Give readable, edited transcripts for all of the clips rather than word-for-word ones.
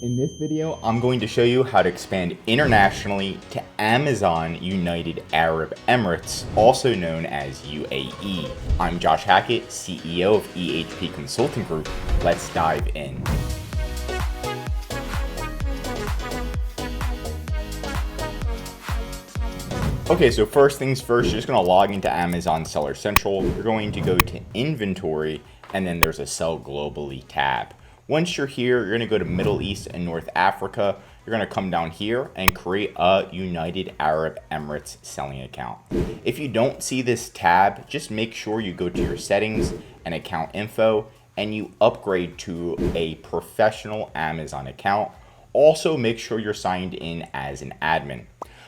In this video, I'm going to show you how to expand internationally to Amazon United Arab Emirates, also known as UAE. I'm Josh Hackett, CEO of EHP Consulting Group. Let's dive in. Okay, so first things first, you're just going to log into Amazon Seller Central. You're going to go to Inventory, and then there's a Sell Globally tab. Once you're here, you're going to go to Middle East and North Africa. You're going to come down here and create a United Arab Emirates selling account. If you don't see this tab, just make sure you go to your settings and account info and you upgrade to a professional Amazon account. Also, make sure you're signed in as an admin.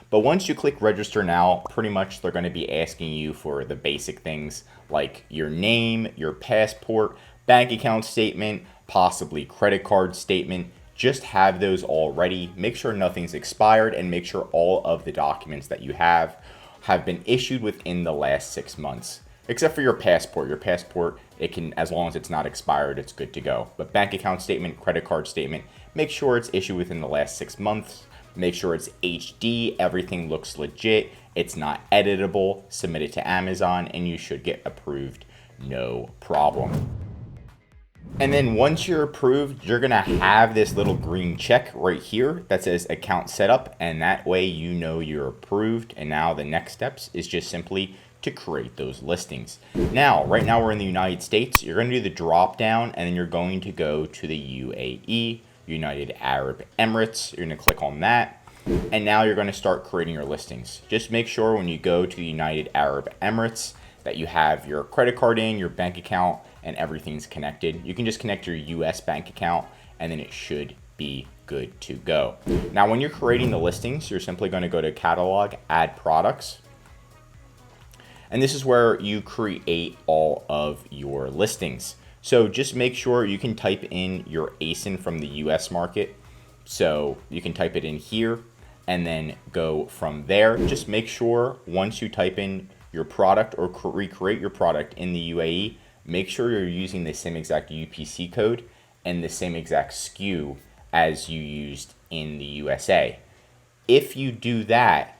But once you click register now, pretty much they're going to be asking you for the basic things like your name, your passport, bank account statement, possibly credit card statement. Just have those all ready. Make sure nothing's expired and make sure all of the documents that you have been issued within the last 6 months. Except for your passport. Your passport, it can, as long as it's not expired, it's good to go. But bank account statement, credit card statement, make sure it's issued within the last 6 months. Make sure it's HD, everything looks legit, it's not editable, submit it to Amazon, and you should get approved, no problem. And then once you're approved, you're gonna have this little green check right here that says account setup, and that way you know you're approved. And now the next steps is just simply to create those listings. Now, right now we're in the United States. You're gonna do the drop down, and then you're going to go to the UAE, United Arab Emirates. You're gonna click on that. And now you're gonna start creating your listings. Just make sure when you go to the United Arab Emirates that you have your credit card in, your bank account, and everything's connected. You can just connect your US bank account and then it should be good to go. Now, when you're creating the listings, you're simply gonna go to catalog, add products. And this is where you create all of your listings. So just make sure you can type in your ASIN from the US market. So you can type it in here and then go from there. Just make sure once you type in your product or recreate your product in the UAE, make sure you're using the same exact UPC code and the same exact SKU as you used in the USA. If you do that,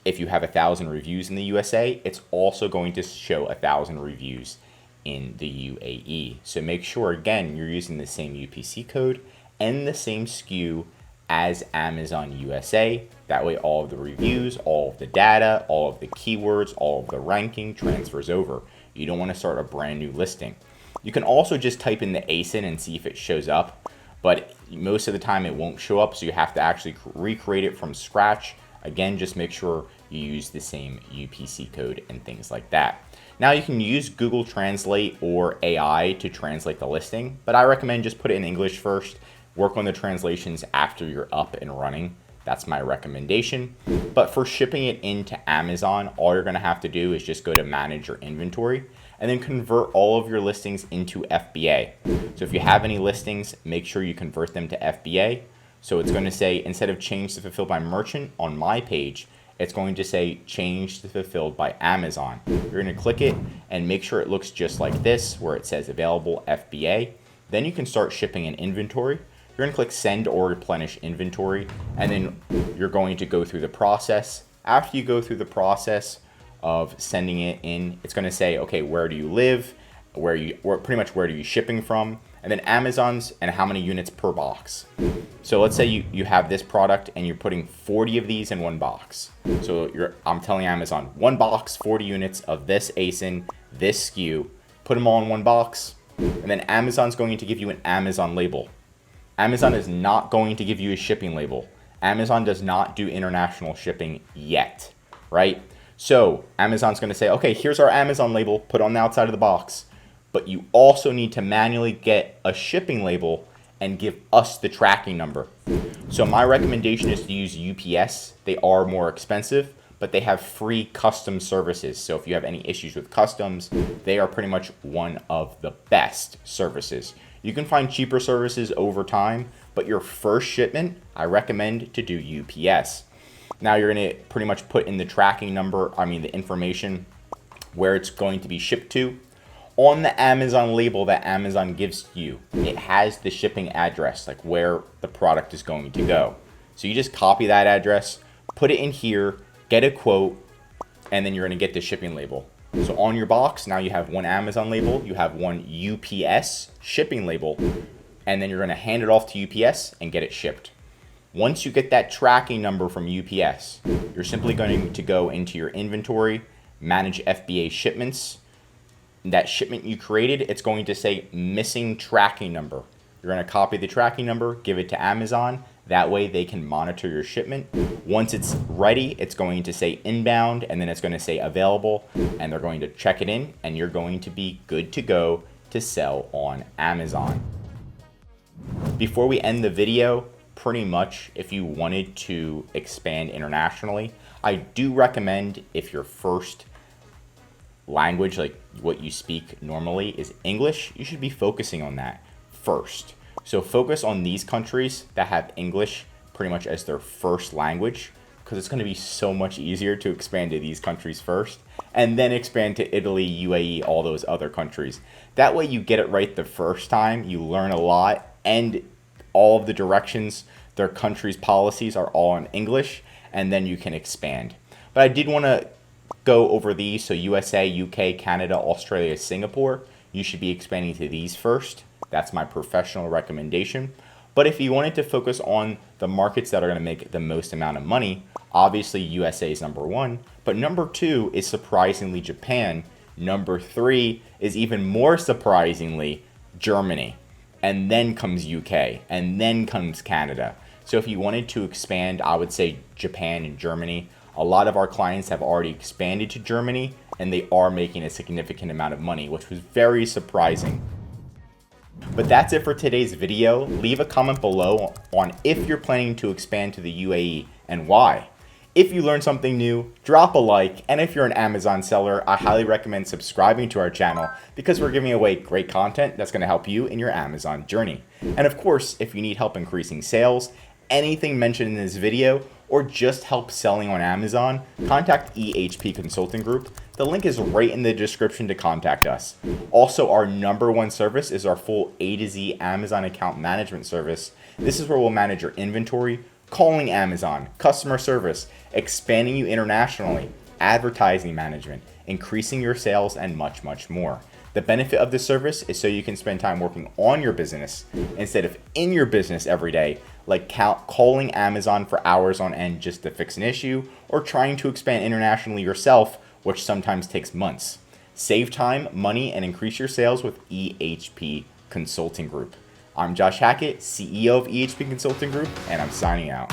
if you have 1,000 reviews in the USA, it's also going to show 1,000 reviews in the UAE. So make sure, again, you're using the same UPC code and the same SKU as Amazon USA. That way all of the reviews, all of the data, all of the keywords, all of the ranking transfers over. You don't want to start a brand new listing. You can also just type in the ASIN and see if it shows up, but most of the time it won't show up, so you have to actually recreate it from scratch. Again, just make sure you use the same UPC code and things like that. Now you can use Google Translate or AI to translate the listing, but I recommend just put it in English first. Work on the translations after you're up and running. That's my recommendation. But for shipping it into Amazon, all you're gonna have to do is just go to manage your inventory and then convert all of your listings into FBA. So if you have any listings, make sure you convert them to FBA. So it's gonna say, instead of change to fulfilled by merchant on my page, it's going to say change to fulfilled by Amazon. You're gonna click it and make sure it looks just like this, where it says available FBA. Then you can start shipping an inventory. You're gonna click send or replenish inventory, and then you're going to go through the process. After you go through the process of sending it in, it's gonna say, okay, where do you live? Pretty much where are you shipping from? And then Amazon's and how many units per box. So let's say you have this product and you're putting 40 of these in one box. So I'm telling Amazon, one box, 40 units of this ASIN, this SKU, put them all in one box. And then Amazon's going to give you an Amazon label. Amazon is not going to give you a shipping label. Amazon does not do international shipping yet, right? So Amazon's gonna say, okay, here's our Amazon label, put on the outside of the box. But you also need to manually get a shipping label and give us the tracking number. So my recommendation is to use UPS. They are more expensive, but they have free custom services. So if you have any issues with customs, they are pretty much one of the best services. You can find cheaper services over time, but your first shipment, I recommend to do UPS. Now you're gonna pretty much put in the tracking number, the information where it's going to be shipped to. On the Amazon label that Amazon gives you, it has the shipping address, like where the product is going to go. So you just copy that address, put it in here, get a quote, and then you're going to get the shipping label. So on your box, now you have one Amazon label, you have one UPS shipping label, and then you're going to hand it off to UPS and get it shipped. Once you get that tracking number from UPS, you're simply going to go into your inventory, manage FBA shipments. That shipment you created, it's going to say missing tracking number. You're going to copy the tracking number, give it to Amazon. That way they can monitor your shipment. Once it's ready, it's going to say inbound, and then it's going to say available, and they're going to check it in, and you're going to be good to go to sell on Amazon. Before we end the video, pretty much if you wanted to expand internationally, I do recommend, if your first language, like what you speak normally, is English, you should be focusing on that first. So focus on these countries that have English pretty much as their first language, because it's going to be so much easier to expand to these countries first and then expand to Italy, UAE, all those other countries. That way you get it right the first time, you learn a lot, and all of the directions, their country's policies are all in English, and then you can expand. But I did want to go over these. So USA, UK, Canada, Australia, Singapore, you should be expanding to these first. That's my professional recommendation. But if you wanted to focus on the markets that are going to make the most amount of money, obviously USA is number one, but number two is surprisingly Japan. Number three is even more surprisingly Germany. And then comes UK, and then comes Canada. So if you wanted to expand, I would say Japan and Germany. A lot of our clients have already expanded to Germany, and they are making a significant amount of money, which was very surprising. But that's it for today's video. Leave a comment below on if you're planning to expand to the UAE and why. If you learned something new, drop a like, and if you're an Amazon seller, I highly recommend subscribing to our channel because we're giving away great content that's going to help you in your Amazon journey. And of course, if you need help increasing sales, anything mentioned in this video, or just help selling on Amazon, contact EHP Consulting Group. The link is right in the description to contact us. Also, our #1 service is our full A to Z Amazon account management service. This is where we'll manage your inventory, calling Amazon, customer service, expanding you internationally, advertising management, increasing your sales, and much, much more. The benefit of this service is so you can spend time working on your business instead of in your business every day, like calling Amazon for hours on end just to fix an issue, or trying to expand internationally yourself, which sometimes takes months. Save time, money, and increase your sales with EHP Consulting Group. I'm Josh Hackett, CEO of EHP Consulting Group, and I'm signing out.